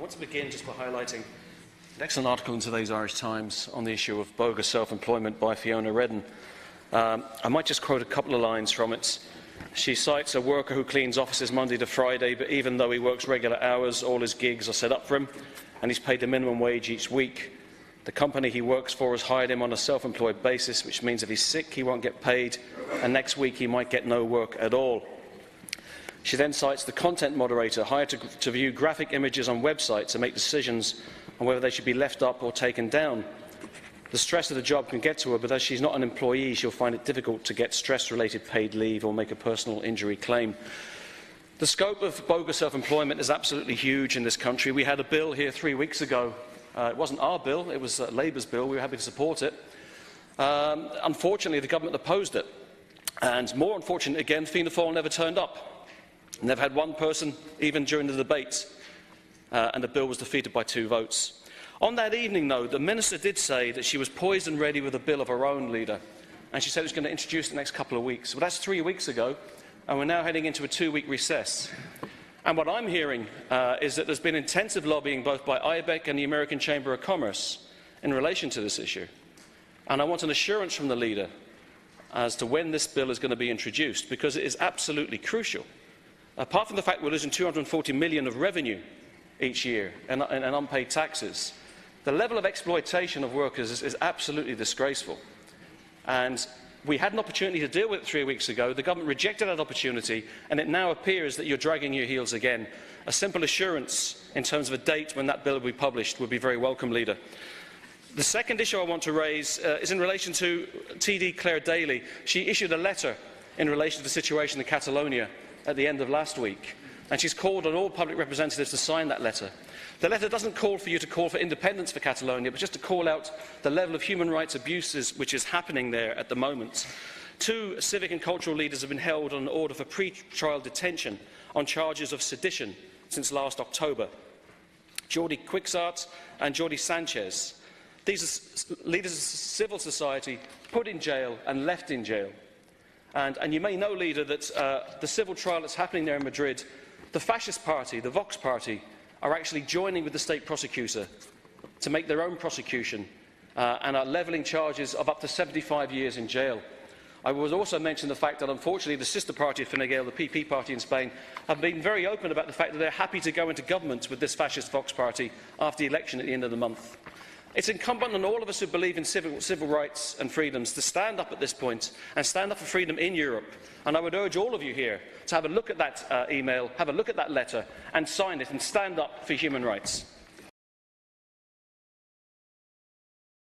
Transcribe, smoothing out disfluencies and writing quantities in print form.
want to begin just by highlighting an excellent article in today's Irish Times on the issue of bogus self-employment by Seanad Éireann. I might just quote a couple of lines from it. She cites a worker who cleans offices Monday to Friday, but even though he works regular hours, all his gigs are set up for him, and he's paid the minimum wage each week. The company he works for has hired him on a self-employed basis, which means if he's sick, he won't get paid, and next week he might get no work at all. She then cites the content moderator hired to view graphic images on websites and make decisions on whether they should be left up or taken down. The stress of the job can get to her, but as she's not an employee, she'll find it difficult to get stress-related paid leave or make a personal injury claim. The scope of bogus self-employment is absolutely huge in this country. We had a bill here 3 weeks ago. It wasn't our bill, it was Labour's bill. We were happy to support it. Unfortunately, the government opposed it. And more unfortunately again, Fianna Fáil never turned up. Never had one person, even during the debate, and the bill was defeated by 2 votes. On that evening, though, the Minister did say that she was poised and ready with a bill of her own, Leader, and she said it was going to introduce it the next couple of weeks. Well, that's 3 weeks ago, and we're now heading into a 2-week recess. And what I'm hearing is that there's been intensive lobbying both by IBEC and the American Chamber of Commerce in relation to this issue. And I want an assurance from the Leader as to when this bill is going to be introduced, because it is absolutely crucial. Apart from the fact we're losing $240 million of revenue each year in unpaid taxes, the level of exploitation of workers is absolutely disgraceful. And we had an opportunity to deal with it 3 weeks ago. The government rejected that opportunity, and it now appears that you're dragging your heels again. A simple assurance in terms of a date when that bill will be published would be very welcome, Leader. The second issue I want to raise is in relation to TD Claire Daly. She issued a letter in relation to the situation in Catalonia at the end of last week, and she's called on all public representatives to sign that letter. The letter doesn't call for you to call for independence for Catalonia, but just to call out the level of human rights abuses which is happening there at the moment. 2 civic and cultural leaders have been held on an order for pre-trial detention on charges of sedition since last October. Jordi Quixart and Jordi Sanchez. These are leaders of civil society put in jail and left in jail. And you may know, Leader, that the civil trial that's happening there in Madrid, the fascist party, the Vox party, are actually joining with the state prosecutor to make their own prosecution and are levelling charges of up to 75 years in jail. I would also mention the fact that, unfortunately, the sister party of Fine Gael, the PP party in Spain, have been very open about the fact that they're happy to go into government with this fascist Vox party after the election at the end of the month. It's incumbent on all of us who believe in civil rights and freedoms to stand up at this point and stand up for freedom in Europe. And I would urge all of you here to have a look at that email, have a look at that letter and sign it and stand up for human rights.